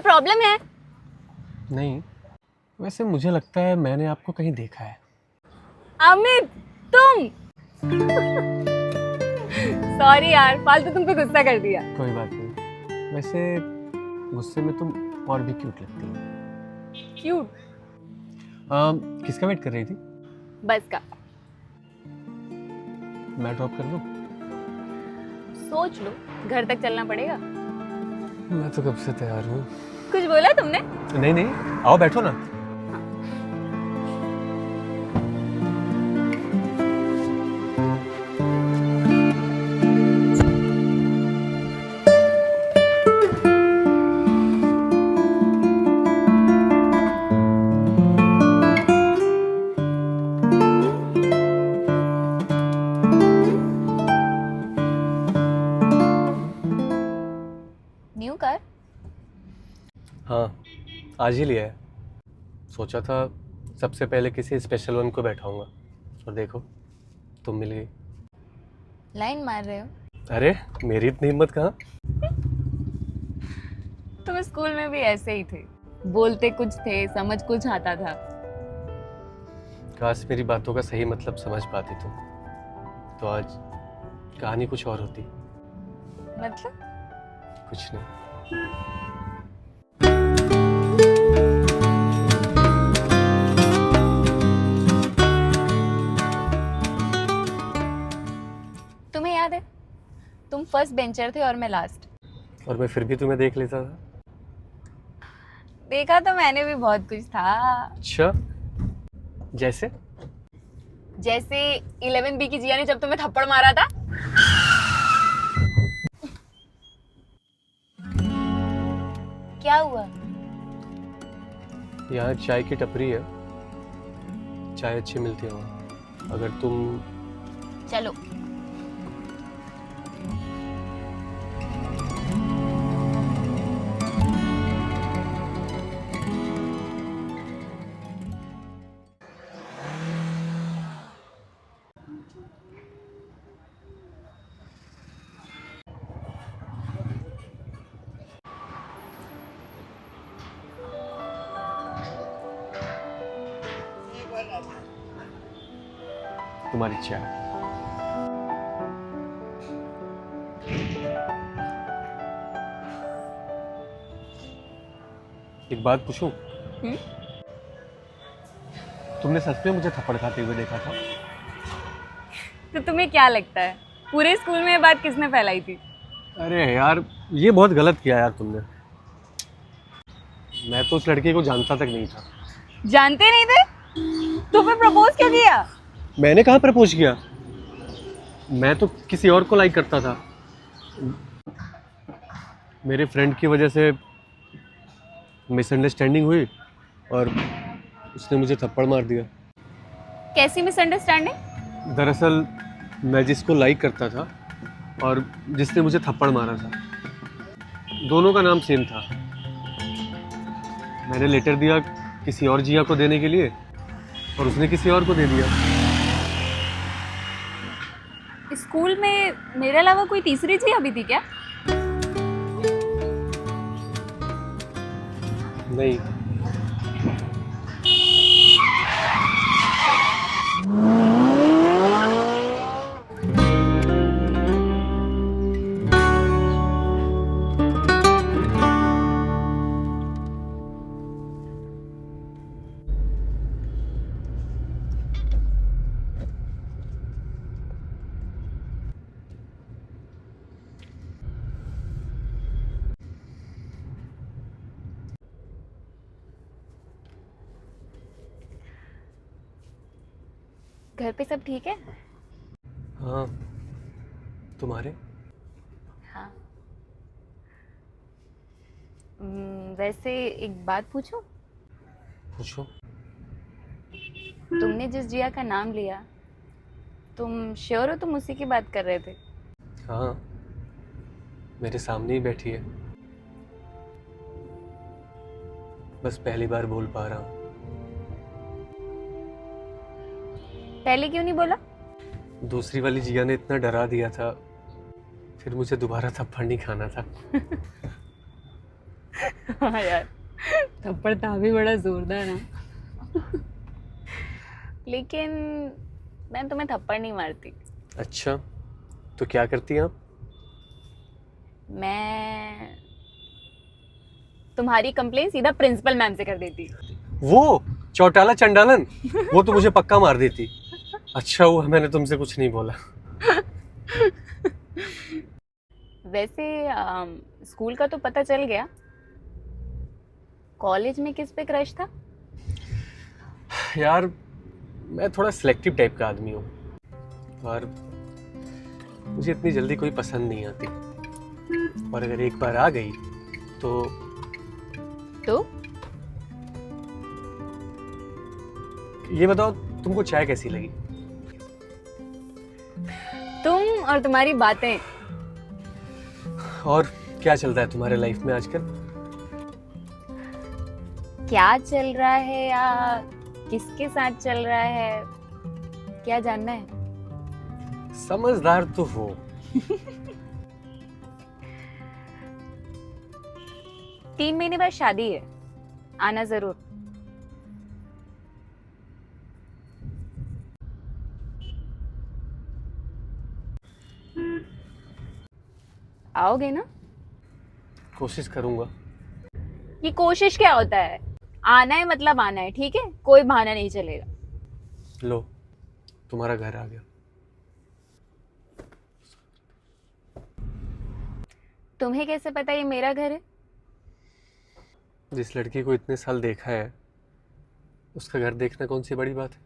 Problem है? नहीं, वैसे मुझे लगता है मैंने आपको कहीं देखा है। अमित, तुम? सॉरी यार, फालतू तुम पे गुस्सा कर दिया। कोई बात नहीं। वैसे गुस्से में तुम और भी क्यूट लगती हो। क्यूट? किसका वेट कर रही थी? बस का। मैं ड्रॉप कर दूं? सोच लो, घर तक चलना पड़ेगा। मैं तो कब से तैयार हूँ। कुछ बोला तुमने? नहीं नहीं, आओ बैठो ना। New car? हाँ, आज ही लिया है। सोचा था सबसे पहले किसी स्पेशल वन को बैठाऊंगा, और देखो तुम मिल गई। लाइन मार रहे हो? अरे मेरी इतनी हिम्मत कहाँ। तुम स्कूल में भी ऐसे ही थे, बोलते कुछ थे, समझ कुछ आता था। काश मेरी बातों का सही मतलब समझ पाती तुम, तो आज कहानी कुछ और होती। मतलब? कुछ नहीं। तुम्हें याद है, तुम फर्स्ट बेंचर थे और मैं लास्ट। और मैं फिर भी तुम्हें देख लेता था। देखा तो मैंने भी बहुत कुछ था। अच्छा, जैसे? जैसे 11B की जिया ने जब तुम्हें थप्पड़ मारा था। क्या हुआ? यहाँ चाय की टपरी है, चाय अच्छी मिलती है वहाँ, अगर तुम। चलो। तुम्हारी चाय। एक बात पूछूं? तुमने सच में मुझे थप्पड़ खाते हुए देखा था? तो तुम्हें क्या लगता है, पूरे स्कूल में ये बात किसने फैलाई थी? अरे यार, ये बहुत गलत किया यार तुमने। मैं तो उस लड़के को जानता तक नहीं था। जानते नहीं थे? तो फिर प्रपोज क्यों किया? मैंने कहाँ प्रपोज किया? मैं तो किसी और को लाइक करता था। मेरे फ्रेंड की वजह से मिसअंडरस्टैंडिंग हुई और उसने मुझे थप्पड़ मार दिया। कैसी मिसअंडरस्टैंडिंग? दरअसल मैं जिसको लाइक करता था और जिसने मुझे थप्पड़ मारा था, दोनों का नाम सेम था। मैंने लेटर दिया किसी और जिया को देने के लिए और उसने किसी और को दे दिया। स्कूल में मेरे अलावा कोई तीसरी जिया भी थी क्या? नहीं। घर पे सब ठीक है? हाँ, तुम्हारे? हाँ। वैसे एक बात पूछूं? पूछो। तुमने जिस जिया का नाम लिया, तुम श्योर हो तुम उसी की बात कर रहे थे? हाँ, मेरे सामने ही बैठी है, बस पहली बार बोल पा रहा हूँ। पहले क्यों नहीं बोला? दूसरी वाली जिया ने इतना डरा दिया था, फिर मुझे दोबारा थप्पड़ नहीं खाना था। हाँ यार, थप्पड़ था भी बड़ा जोरदार ना। लेकिन मैं तुम्हें थप्पड़ नहीं मारती। अच्छा, तो क्या करती हैं आप? मैं तुम्हारी कंप्लेन सीधा प्रिंसिपल मैम से कर देती। वो चौटाला चंडालन, वो तो मुझे पक्का मार देती। अच्छा हुआ मैंने तुमसे कुछ नहीं बोला। वैसे स्कूल का तो पता चल गया, कॉलेज में किस पे क्रश था? यार मैं थोड़ा सिलेक्टिव टाइप का आदमी हूँ और मुझे इतनी जल्दी कोई पसंद नहीं आती, और अगर एक बार आ गई तो ये बताओ तुमको चाय कैसी लगी? तुम और तुम्हारी बातें। और क्या चलता है तुम्हारे लाइफ में आजकल? क्या चल रहा है या किसके साथ चल रहा है, क्या जानना है? समझदार तो हो। 3 महीने बाद शादी है, आना जरूर। आओगे ना? कोशिश करूंगा। ये कोशिश क्या होता है? आना है मतलब आना है, ठीक है? कोई बहाना नहीं चलेगा। लो, तुम्हारा घर आ गया। तुम्हें कैसे पता ये मेरा घर है? जिस लड़की को इतने साल देखा है उसका घर देखना कौन सी बड़ी बात है?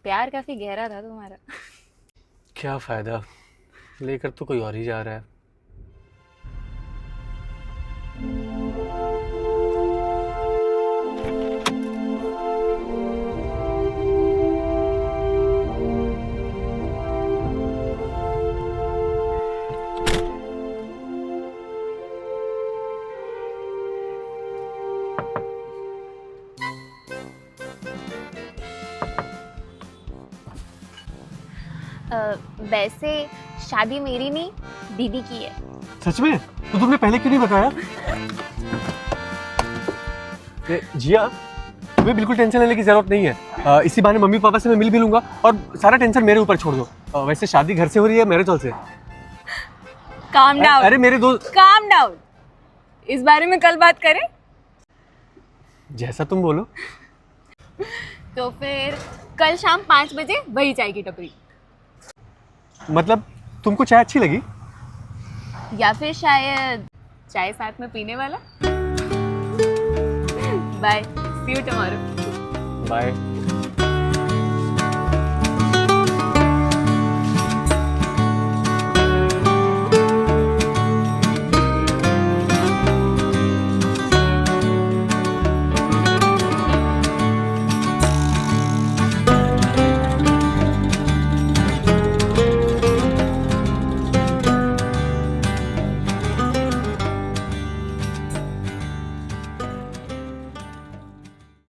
प्यार काफी गहरा था तुम्हारा। क्या फायदा, लेकर तो कोई और ही जा रहा है। वैसे शादी मेरी नहीं, दीदी की है। सच में? तो तुमने पहले क्यों नहीं बताया? जिया, तुम्हें बिल्कुल टेंशन लेने की जरूरत नहीं है। इसी बहाने मम्मी पापा से मैं मिल भी लूंगा और सारा टेंशन मेरे ऊपर छोड़ दो। वैसे शादी घर से हो रही है, मैरिज हॉल से। Calm down. अरे मेरे दोस्त। काम डाउन, इस बारे में कल बात करें। जैसा तुम बोलो। तो फिर कल शाम 5 बजे वही चाय की टपरी। मतलब तुमको चाय अच्छी लगी? या फिर शायद चाय साथ में पीने वाला। Bye, see you tomorrow. Bye.